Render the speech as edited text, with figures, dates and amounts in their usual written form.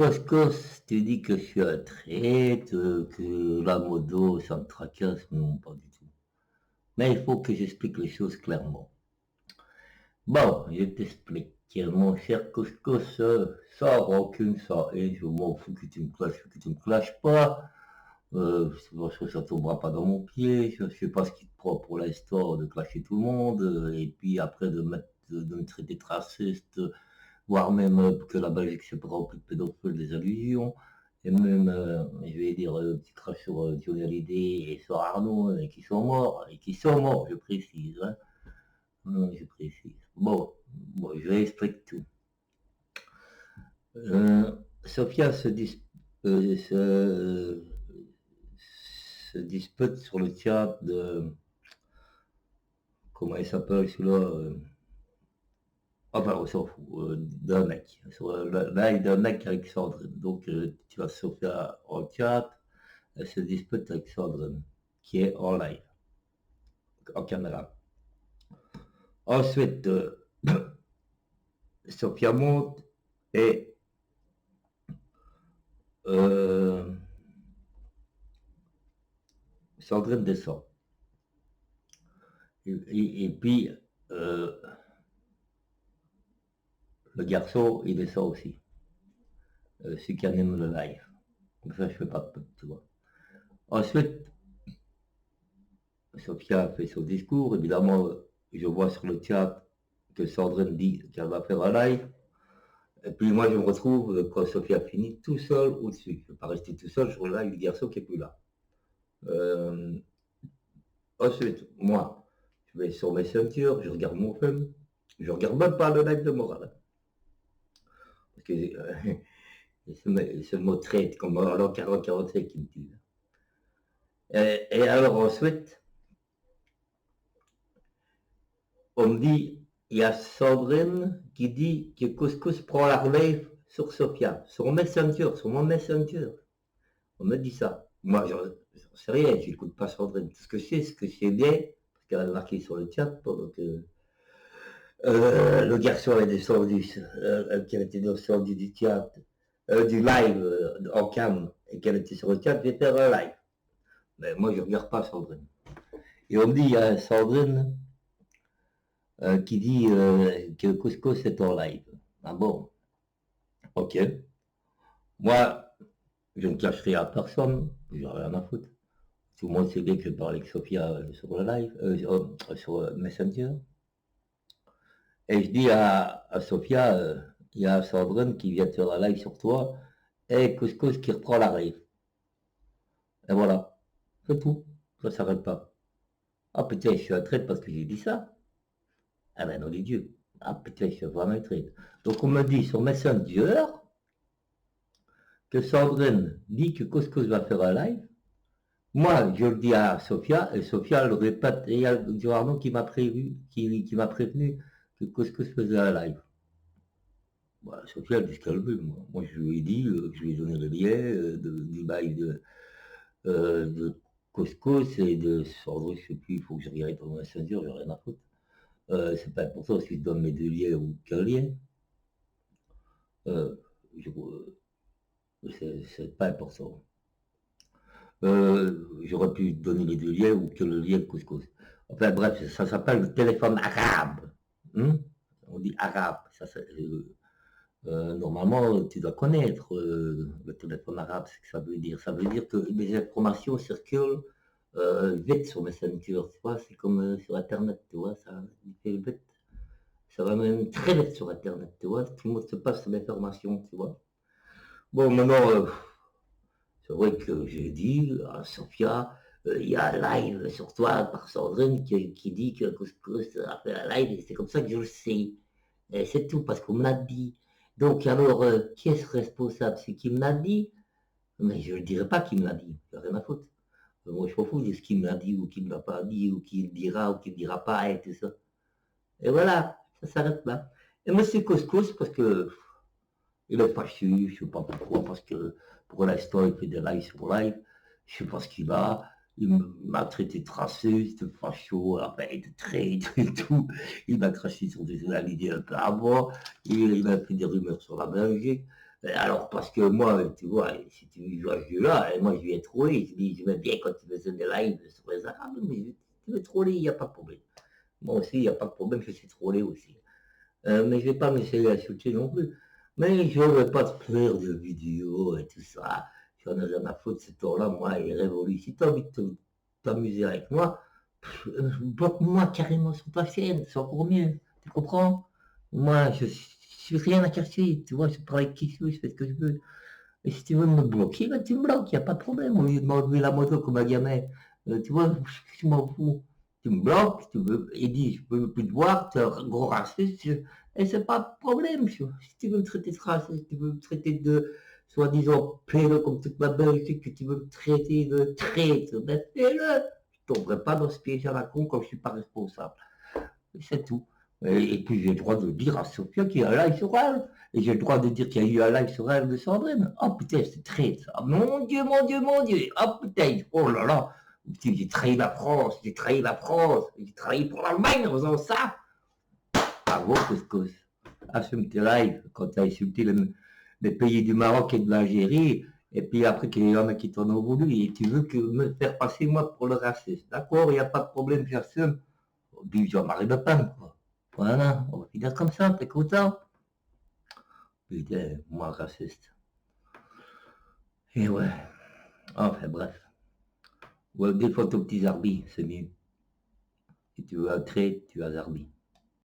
Coscos, tu dis que je suis un traître, que la modo, ça me tracasse, non, pas du tout. Mais il faut que j'explique les choses clairement. Bon, je t'explique. Mon cher Coscos, sans rancune, sans haine, je m'en fous que tu me clashes, que tu me clashes pas. Parce que ça tombera pas dans mon pied. Je sais pas ce qui te prend pour l'instant de clasher tout le monde. Et puis après de me traiter de raciste, voire même que la Belgique se remplie de pédophiles, des allusions. Et même, je vais dire, petit crash sur Johnny Hallyday et sur Arnaud, et qui sont morts, je précise. Hein. Je précise. Bon, je vais expliquer tout. Sophia se dispute sur le chat de, comment il s'appelle celui-là, enfin, on s'en fout, d'un mec, sur le live d'un mec avec Sandrine. Donc, tu as Sophia en chat, elle se dispute avec Sandrine, qui est en live, en caméra. Ensuite, Sophia monte et euh, Sandrine descend. Et puis, euh, le garçon, il descend aussi. Celui qui anime le live. Donc ça, je fais pas de pub, tu vois. Ensuite, Sophia fait son discours. Évidemment, je vois sur le chat que Sandrine dit qu'elle va faire un live. Et puis moi, je me retrouve, quand Sophia finit, tout seul au-dessus. Je ne vais pas rester tout seul sur le live du garçon qui n'est plus là. Euh, Ensuite, moi, je vais sur Messenger, je regarde mon film. Je regarde même pas le live de Moral. Parce que c'est le mot traite, comme en l'an 40-45 qui me tue. Et alors ensuite, on me dit, il y a Sandrine qui dit que Couscous prend la relève sur Sophia, sur mon Messenger. On me dit ça. Moi, j'en sais rien, j'écoute pas Sandrine. Tout ce que je sais, ce que je sais bien, parce qu'elle a marqué sur le chat pendant que le garçon est descendu, qu'elle était descendue du chat, du live en cam, et qu'elle était sur le chat, je vais faire un live. Mais moi, je regarde pas Sandrine. Et on me dit, il y a Sandrine qui dit que Couscous est en live. Ah bon, ok. Moi, je ne cacherai à personne, j'ai rien à foutre. Tout le monde sait bien que je parle avec Sophia sur le live, sur Messenger. Et je dis à Sophia, il y a Sandrine qui vient de faire un live sur toi, et Couscous qui reprend la rave. Et voilà, c'est tout, ça s'arrête pas. Ah putain, je suis un traître parce que j'ai dit ça. Ah ben non, les dieux. Ah putain, je suis vraiment un traître. Donc on me dit sur Messenger que Sandrine dit que Couscous va faire un live. Moi, je le dis à Sophia, et Sophia le répète, et il y a Arnaud qui m'a qui m'a prévenu que Couscous faisait un live. Voilà, Sophia, elle dit ce qu'elle veut, moi. Moi, je lui ai dit que je lui ai donné le lien du bail de Couscous et de Sandrine, je sais plus, il faut que je regarde dans mon Messenger, j'ai rien à foutre. C'est pas important si je donne mes deux liens ou qu'un lien. Euh, je- c'est pas important. J'aurais pu donner les deux liens ou que le lien de couscous. Enfin bref, ça s'appelle le téléphone arabe. Hein. On dit arabe. Normalement, tu dois connaître le téléphone arabe, ce que ça veut dire. Ça veut dire que les informations circulent vite sur Messenger, tu vois, c'est comme sur Internet, tu vois, ça fait vite. Ça va même très vite sur Internet, tu vois, tout le monde se passe l'information, tu vois. Bon, maintenant, c'est vrai que j'ai dit à Sophia, il y a un live sur toi par Sandrine qui dit que Couscous a fait un live et c'est comme ça que je le sais. Et c'est tout parce qu'on me l'a dit. Donc alors, qui est-ce responsable? C'est qui me l'a dit? Mais je ne dirai pas qui me l'a dit. Il n'y a rien à foutre. Moi, je m'en fous de ce qu'il me l'a dit ou qui ne me l'a pas dit ou qui le dira ou qui ne dira pas et tout ça. Et voilà, ça s'arrête là. Et Monsieur Couscous, parce que il est fâché, je ne sais pas pourquoi, parce que pour l'instant, il fait des lives sur live. Je ne sais pas ce qu'il a. Il m'a traité de raciste, de facho, enfin, de traître et tout. Il m'a craché sur des idées un peu avant. Il m'a fait des rumeurs sur la Belgique. Alors, parce que moi, tu vois, si tu joues à ce jeu-là, moi je viens troller, je dis, je vais bien quand tu faisais des lives sur les Arabes, mais tu veux troller, il n'y a pas de problème. Moi aussi, il n'y a pas de problème, je suis trollé aussi. Mais je ne vais pas m'essayer à shooter non plus. Mais je ne vais pas te faire de vidéos et tout ça. J'en ai rien à foutre, ce temps-là, moi, il est révolu. Si tu as envie de t'amuser avec moi, bloque-moi carrément sur ta chaîne, c'est encore mieux. Tu comprends? Moi, je n'ai rien à cacher, tu vois, je parle avec qui je veux, je fais ce que je veux. Et si tu veux me bloquer, ben, tu me bloques, il n'y a pas de problème. Au lieu de m'enlever la moto comme un gamin, tu vois, je m'en fous. Tu me bloques, si tu veux, et dis, je peux plus te voir, tu es un gros raciste, et c'est pas de problème. Si tu veux me traiter de raciste, si tu veux me traiter de soi-disant pélo comme toute ma Belgique, que tu veux me traiter de traître, ben fais-le. Je tomberai pas dans ce piège à la con comme je suis pas responsable. C'est tout. Et puis j'ai le droit de dire à Sophia qu'il y a un live sur elle. Et j'ai le droit de dire qu'il y a eu un live sur elle de Sandrine. Oh putain, c'est très ça. Mon Dieu, mon Dieu, mon Dieu. Oh putain, oh là là. Putain, j'ai trahi la France, j'ai trahi la France, j'ai trahi pour l'Allemagne en faisant ça. Bravo, couscous. Assume tes lives quand tu as insulté les pays du Maroc et de l'Algérie. Et puis après qu'il y en a qui t'en ont voulu. Et tu veux que me faire passer moi pour le raciste. D'accord, il n'y a pas de problème, j'assume. Vive Jean-Marie Le Pen, quoi. Voilà, on va finir comme ça, t'es content? Putain, moi raciste. Et ouais, enfin bref. Ouais, des fois ton petit Zarbi, c'est mieux. Si tu veux un trait, tu as Zarbi.